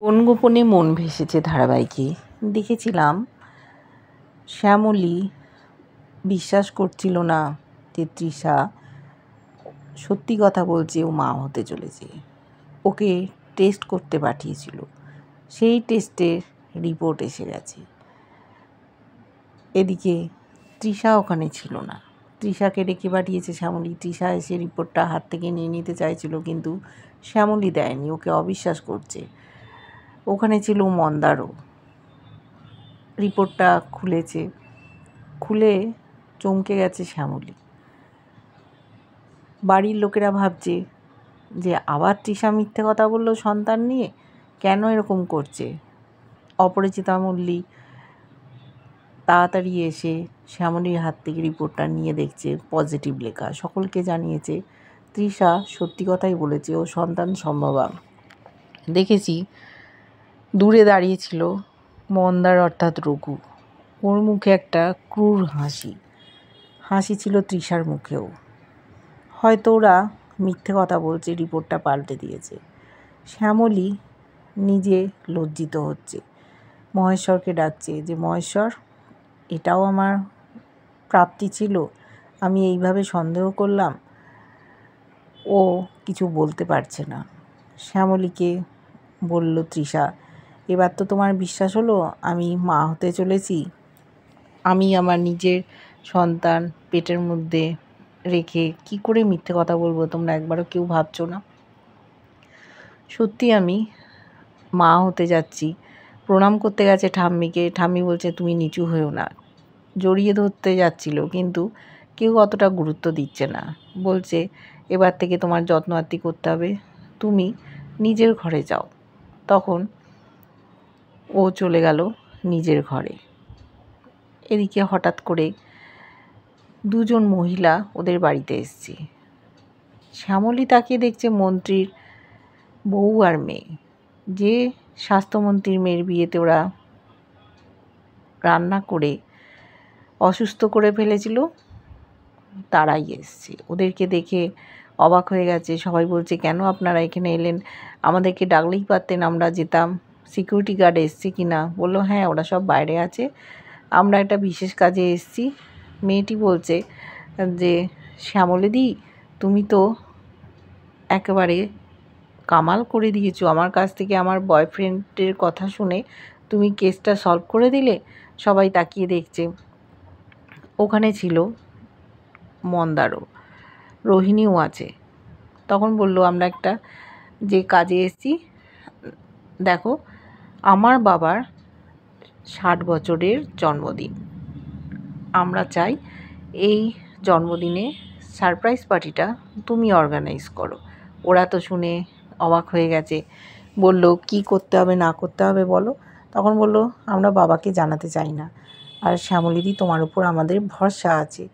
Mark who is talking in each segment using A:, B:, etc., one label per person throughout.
A: কোন গোপনে মন ভেসেছে ধারাবাহিকে দেখেছিলাম শ্যামলী বিশ্বাস করছিল না যে তৃষা সত্যি কথা বলছে, ও মা হতে চলেছে। ওকে টেস্ট করতে পাঠিয়েছিল, সেই টেস্টের রিপোর্ট এসে গেছে। এদিকে তৃষা ওখানে ছিল না, তৃষাকে ডেকে পাঠিয়েছে শ্যামলী। তৃষা এসে রিপোর্টটা হাত থেকে নিয়ে নিতে চাইছিল, কিন্তু শ্যামলী দেয়নি, ওকে অবিশ্বাস করছে। ওখানে ছিল মন্দারও। রিপোর্টটা খুলেছে, খুলে চমকে গেছে শ্যামলী। বাড়ির লোকেরা ভাবছে যে আবার তৃষা মিথ্যে কথা বললো সন্তান নিয়ে, কেন এরকম করছে। অপরাজিতা মল্লিক তাড়াতাড়ি এসে শ্যামলীর হাত থেকে রিপোর্টটা নিয়ে দেখছে পজিটিভ লেখা। সকলকে জানিয়েছে তৃষা সত্যি কথাই বলেছে, ও সন্তান সম্ভবা। দেখেছি দূরে দাঁড়িয়েছিল মন্দার অর্থাৎ রঘু, ওর মুখে একটা ক্রূর হাসি ছিল তৃষার মুখেও। হয়তো ওরা মিথ্যে কথা বলছে, রিপোর্টটা পাল্টে দিয়েছে। শ্যামলী নিজে লজ্জিত হচ্ছে, মহেশ্বরকে ডাকছে যে মহেশ্বর, এটাও আমার প্রাপ্তি ছিল, আমি এইভাবে সন্দেহ করলাম। ও কিছু বলতে পারছে না। শ্যামলীকে বলল তৃষা, এবার তো তোমার বিশ্বাস হলো আমি মা হতে চলেছি। আমি আমার নিজের সন্তান পেটের মধ্যে রেখে কি করে মিথ্যে কথা বলবো, তোমরা একবারও কেউ ভাবছো না? সত্যি আমি মা হতে যাচ্ছি। প্রণাম করতে গেছে ঠাম্মিকে, ঠাম্মি বলছে তুমি নিচু হয়েও না। জড়িয়ে ধরতে যাচ্ছিল, কিন্তু কেউ অতটা গুরুত্ব দিচ্ছে না। বলছে এবার থেকে তোমার যত্ন আত্তি করতে হবে, তুমি নিজের ঘরে যাও। তখন ও চলে গেল নিজের ঘরে। এদিকে হঠাৎ করে দুজন মহিলা ওদের বাড়িতে এসছে। শ্যামলী তাকিয়ে দেখছে মন্ত্রীর বউ আর মেয়ে। যে স্বাস্থ্যমন্ত্রীর মেয়ের বিয়েতে ওরা রান্না করে অসুস্থ করে ফেলেছিল, তারাই এসছে। ওদেরকে দেখে অবাক হয়ে গেছে। সবাই বলছে কেন আপনারা এখানে এলেন, আমাদেরকে ডাকলেই পারতেন, আমরা যেতাম। সিকিউরিটি গার্ড এসছে কি না? বললো হ্যাঁ, ওরা সব বাইরে আছে, আমরা একটা বিশেষ কাজে এসছি। মেয়েটি বলছে যে শ্যামলীদি, তুমি তো একেবারে কামাল করে দিয়েছো, আমার কাছ থেকে আমার বয়ফ্রেন্ডের কথা শুনে তুমি কেসটা সলভ করে দিলে। সবাই তাকিয়ে দেখছে। ওখানে ছিল মন্দারও, রোহিণীও আছে। তখন বলল আমরা একটা যে কাজে এসেছি, দেখো আমার বাবার 60 বছরের জন্মদিন, আমরা চাই এই জন্মদিনে সারপ্রাইজ পার্টিটা তুমি অর্গানাইজ করো। ওরা তো শুনে অবাক হয়ে গেছে, বলল কি করতে হবে না করতে হবে বলো। তখন বলল আমরা বাবাকে জানাতে চাই না, আর শ্যামলীদি তোমার উপর আমাদের ভরসা আছে,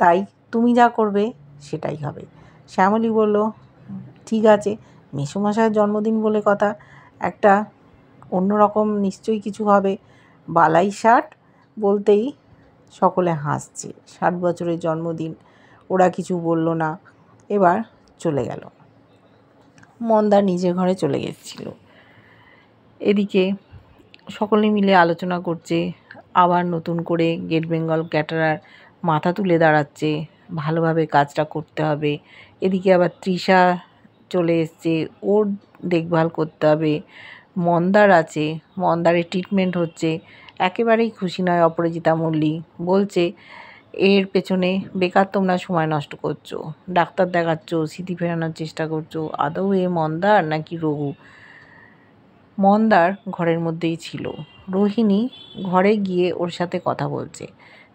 A: তাই তুমি যা করবে সেটাই হবে। শ্যামলী বলল ঠিক আছে, মেসোমশাইয়ের জন্মদিন বলে কথা, একটা অন্যরকম নিশ্চয়ই কিছু হবে। বালাই 60 বলতেই সকলে হাসছে, 60 বছরের জন্মদিন। ওরা কিছু বলল না, এবার চলে গেল। মন্দা নিজের ঘরে চলে গেছিল। এদিকে সকলে মিলে আলোচনা করছে, আবার নতুন করে গেট বেঙ্গল ক্যাটারার মাথা তুলে দাঁড়াচ্ছে, ভালোভাবে কাজটা করতে হবে। এদিকে আবার তৃষা চলে এসছে, ওর দেখভাল করতে হবে। মন্দার আছে, মন্দারের ট্রিটমেন্ট হচ্ছে। একেবারেই খুশি নয় অপরাজিতা মল্লিক, বলছে এর পেছনে বেকার তোমরা সময় নষ্ট করছো, ডাক্তার দেখাচ্ছ, স্মৃতি ফেরানোর চেষ্টা করছো। আদৌ এ মন্দার নাকি রঘু? মন্দার ঘরের মধ্যেই ছিল, রোহিণী ঘরে গিয়ে ওর সাথে কথা বলছে,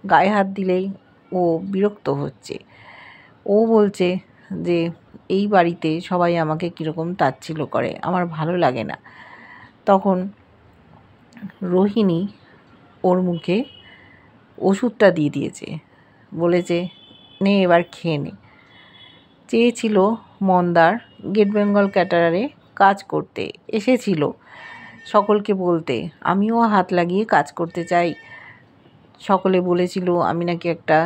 A: গায়ে হাত দিলেই ও বিরক্ত হচ্ছে। ও বলছে যে এই বাড়িতে সবাই আমাকে কীরকম তাচ্ছিল্য করে, আমার ভালো লাগে না। তখন রোহিণী ওর মুখে ওষুধটা দিয়ে দিয়েছে, বলেছে নে এবার খেয়ে নে। চেয়েছিল মন্দার গেট বেঙ্গল ক্যাটারারে কাজ করতে, এসেছিল সকলকে বলতে আমিও হাত লাগিয়ে কাজ করতে চাই। সকলে বলেছিল আমি নাকি একটা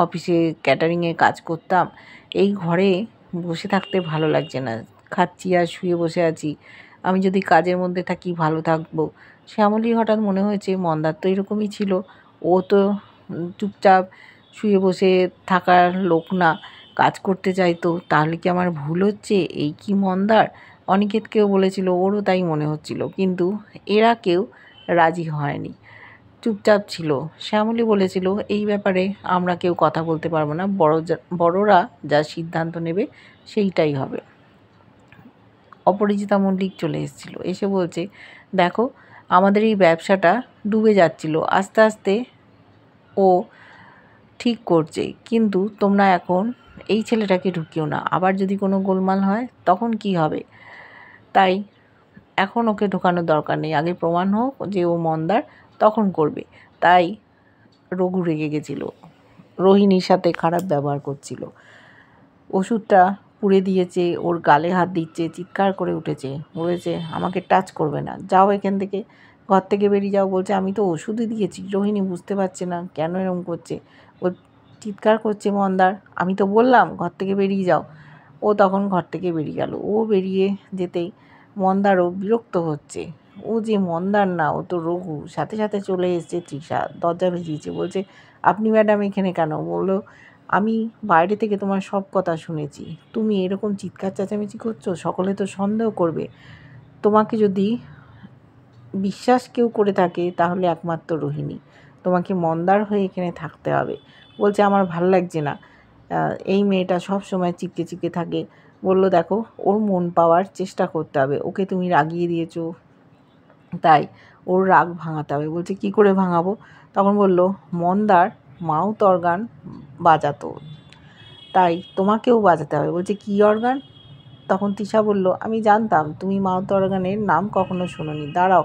A: অফিসে ক্যাটারিংয়ে কাজ করতাম, এই ঘরে বসে থাকতে ভালো লাগছে না, খাচ্ছি আর শুয়ে বসে আছি, আমি যদি কাজের মধ্যে থাকি ভালো থাকবো। শ্যামলী হঠাৎ মনে হয়েছে মন্দার তো এরকমই ছিল, ও তো চুপচাপ শুয়ে বসে থাকার লোক না, কাজ করতে চাইতো, তাহলে কি আমার ভুল হচ্ছে? এই কি মন্দার? অনিকেতকেও বলেছিল, ওরও তাই মনে হচ্ছিল, কিন্তু এরা কেউ রাজি হয়নি, চুপচাপ ছিল। শ্যামলী বলেছিল, এই ব্যাপারে আমরা কেউ কথা বলতে পারবো না, বড়রা যা সিদ্ধান্ত নেবে সেইটাই হবে। অপরাজিতা মল্লিক চলে এসেছিল, এসে বলছে, দেখো আমাদের এই ব্যবসাটা ডুবে যাচ্ছিল, আস্তে আস্তে ও ঠিক করছে, কিন্তু তোমরা এখন এই ছেলেটাকে ঢুকিও না, আবার যদি কোনো গোলমাল হয় তখন কি হবে? তাই এখন ওকে ঢোকানোর দরকার নেই, আগে প্রমাণ হোক যে ও মন্দার, তখন করবে। তাই রঘু রেগে গেছিল, রোহিণীর সাথে খারাপ ব্যবহার করছিল, ওষুধটা পুড়ে দিয়েছে, ওর গালে হাত দিচ্ছে, চিৎকার করে উঠেছে, বলেছে আমাকে টাচ করবে না, যাও এখান থেকে, ঘর থেকে বেরিয়ে যাও। বলছে আমি তো ওষুধই দিয়েছি। রোহিণী বুঝতে পারছে না কেন এরকম করছে, ও চিৎকার করছে মন্দার, আমি তো বললাম ঘর থেকে বেরিয়ে যাও। ও তখন ঘর থেকে বেরিয়ে গেল। ও বেরিয়ে যেতেই মন্দারও বিরক্ত হচ্ছে, ও যে মন্দার না, ও তো রঘু। সাথে সাথে চলে এসেছে তৃষা, দরজা ভেজিয়েছে, বলছে আপনি ম্যাডাম এখানে কেন? বললো আমি বাইরে থেকে তোমার সব কথা শুনেছি, তুমি এরকম চিৎকার চেঁচামেচি করছো, সকলে তো সন্দেহ করবে। তোমাকে যদি বিশ্বাস কেউ করে থাকে তাহলে একমাত্র রোহিণী, তোমাকে মন্দার হয়ে এখানে থাকতে হবে। বলছে আমার ভাল লাগছে না, এই মেয়েটা সব সময় চিপকে চিপকে থাকে। বললো দেখো ওর মন পাওয়ার চেষ্টা করতে হবে, ওকে তুমি রাগিয়ে দিয়েছো, তাই ওর রাগ ভাঙাতে হবে। বলছে কি করে ভাঙাবো? তখন বলল মন্দার মাউথ অর্গান বাজাতো, তাই তোমাকেও বাজাতে হবে। বলছে কী অর্গান? তখন তৃষা বলল আমি জানতাম তুমি মাউথ অর্গানের নাম কখনো শোনোনি, দাঁড়াও,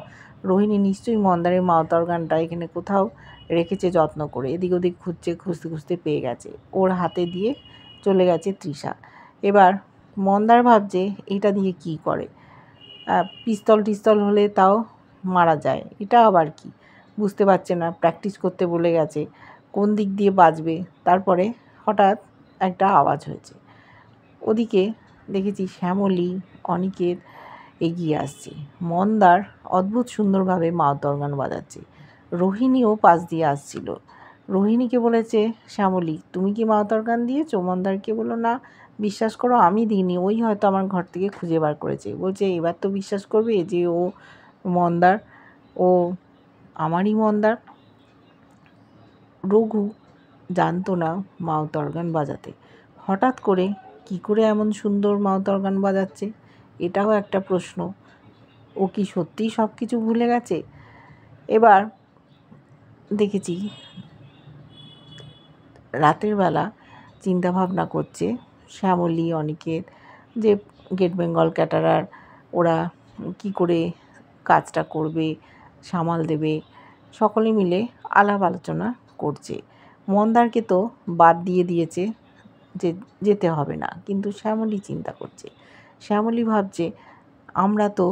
A: রোহিণী নিশ্চয়ই মন্দারের মাউথ অর্গানটা এখানে কোথাও রেখেছে যত্ন করে, এদিক ওদিক খুঁজছে, খুঁজতে খুঁজতে পেয়ে গেছে, ওর হাতে দিয়ে চলে গেছে তৃষা। এবার মন্দার ভাবছে এটা দিয়ে কি করে, পিস্তল টিস্তল হলে তাও মারা যায়, এটা আবার কি বুঝতে পারছে না, প্র্যাকটিস করতে বলে গেছে, কোন দিক দিয়ে বাজবে। তারপরে হঠাৎ একটা আওয়াজ হয়েছে, ওদিকে দেখেছি শ্যামলী, অনিকেত এগিয়ে আসছে, মন্দার অদ্ভুত সুন্দরভাবে মাউথ অর্গান বাজাচ্ছে, রোহিণীও পাশ দিয়ে আসছিল। রোহিণীকে বলেছে শ্যামলী তুমি কি মাউথ অর্গান দিয়েছো? মন্দারকে বললো না, বিশ্বাস করো আমি দিইনি, ওই হয়তো আমার ঘর থেকে খুঁজে বার করেছে। বলছে এবার তো বিশ্বাস করবে যে ও মন্দার, ও আমারই মন্দার। রঘু জানতো না মাউথ অর্গান বাজাতে, হঠাৎ করে কি করে এমন সুন্দর মাউথ অর্গান বাজাচ্ছে, এটাও একটা প্রশ্ন। ও কি সত্যিই সব কিছু ভুলে গেছে? এবার দেখেছি রাতের বেলা চিন্তা ভাবনা করছে শ্যামলী, অনিকেত, যে গেট বেঙ্গল ক্যাটারার ওরা কি করে কাজটা করবে, সামাল দেবে, সকলে মিলে আলাপ আলোচনা করছে। মন্দারকে তো বাদ দিয়ে দিয়েছে যে যেতে হবে না, কিন্তু শ্যামলী চিন্তা করছে, শ্যামলী ভাবছে আমরা তো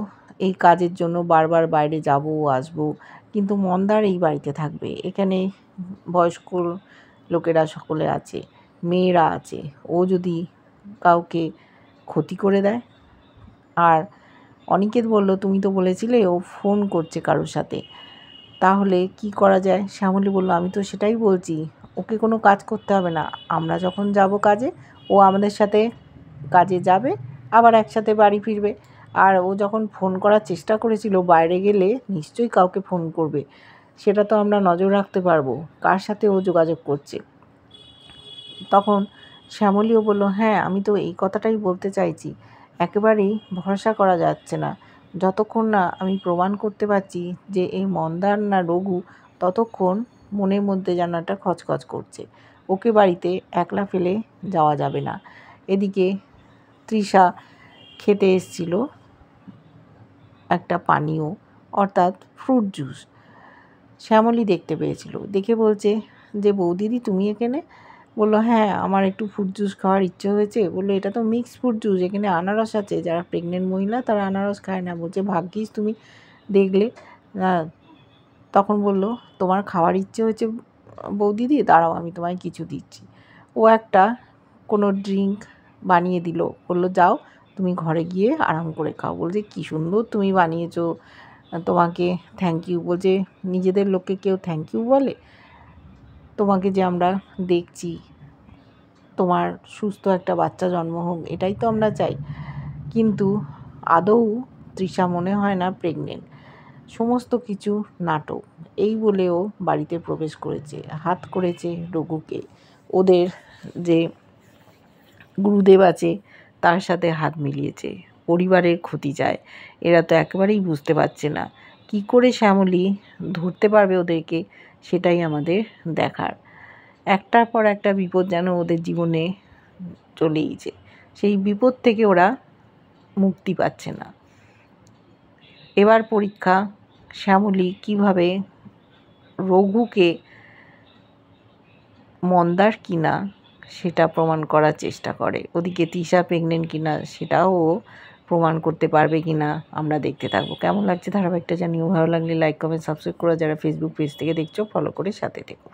A: এই কাজের জন্য বারবার বাইরে যাব আসবো, কিন্তু মন্দার এই বাড়িতে থাকবে, এখানে বয়স্ক লোকেরা সকলে আছে, মেয়েরা আছে, ও যদি কাউকে ক্ষতি করে দেয়। আর অনিকেত বলল তুমি তো বলেছিলে ও ফোন করছে কারোর সাথে, তাহলে কি করা যায়? শ্যামলী বলল আমি তো সেটাই বলছি, ওকে কোনো কাজ করতে হবে না, আমরা যখন যাব কাজে ও আমাদের সাথে কাজে যাবে, আবার একসাথে বাড়ি ফিরবে। আর ও যখন ফোন করার চেষ্টা করেছিল বাইরে গেলে নিশ্চয়ই কাউকে ফোন করবে, সেটা তো আমরা নজর রাখতে পারবো কার সাথে ও যোগাযোগ করছে। তখন শ্যামলীও বলল হ্যাঁ আমি তো এই কথাটাই বলতে চাইছি, একেবারেই ভরসা করা যাচ্ছে না, যতক্ষণ না আমি প্রমাণ করতে পারছি যে এই মন্দার না রঘু, ততক্ষণ মনের মধ্যে যেন একটা খচখচ করছে, ওকে বাড়িতে একলা ফেলে যাওয়া যাবে না। এদিকে তৃষা খেতে এসেছিল একটা পানীয়, অর্থাৎ ফ্রুট জুস, শ্যামলী দেখতে পেয়েছিল, দেখে বলছে যে বৌদিদি তুমি এখানে? বললো হ্যাঁ আমার একটু ফ্রুট জুস খাওয়ার ইচ্ছে হয়েছে। বললো এটা তো মিক্স ফ্রুট জুস, এখানে আনারস আছে, যারা প্রেগনেন্ট মহিলা তারা আনারস খায় না। বলছে ভাগ্যিস তুমি দেখলে। তখন বললো তোমার খাওয়ার ইচ্ছে হয়েছে বৌদিদি, দাঁড়াও আমি তোমায় কিছু দিচ্ছি। ও একটা কোনো ড্রিঙ্ক বানিয়ে দিল, বললো যাও তুমি ঘরে গিয়ে আরাম করে খাও। বলছে কী সুন্দর তুমি বানিয়েছো, তোমাকে থ্যাংক ইউ। বলছে নিজেদের লোককে কেউ থ্যাংক ইউ বলে? তোমাকে যে আমরা দেখছি, তোমার সুস্থ একটা বাচ্চা জন্ম হোক, এটাই তো আমরা চাই। কিন্তু আদৌ তৃষা মনে হয় না প্রেগনেন্ট, সমস্ত কিছু নাটক। এই বলেও বাড়িতে প্রবেশ করেছে, হাত করেছে রঘুকে, ওদের যে গুরুদেব আছে তার সাথে হাত মিলিয়েছে, পরিবারের ক্ষতি চায়। এরা তো একেবারেই বুঝতে পারছে না কি করে শ্যামলী ধরতে পারবে ওদেরকে, সেটাই আমাদের দেখার। একটার পর একটা বিপদ যেন ওদের জীবনে চলেইছে, সেই বিপদ থেকে ওরা মুক্তি পাচ্ছে না। এবার পরীক্ষা শ্যামলী কিভাবে রঘুকে মন্দার কিনা সেটা প্রমাণ করার চেষ্টা করে, ওদিকে তৃষা প্রেগনেন্ট কিনা সেটাও প্রমাণ করতে পারবে কিনা আমরা দেখতে থাকবো। কেমন লাগছে ধারাবাহিকটা জানিও, ভালো লাগলে লাইক কমেন্ট সাবস্ক্রাইব করো, যারা ফেসবুক পেজ থেকে দেখছো ফলো করে সাথে থেকো।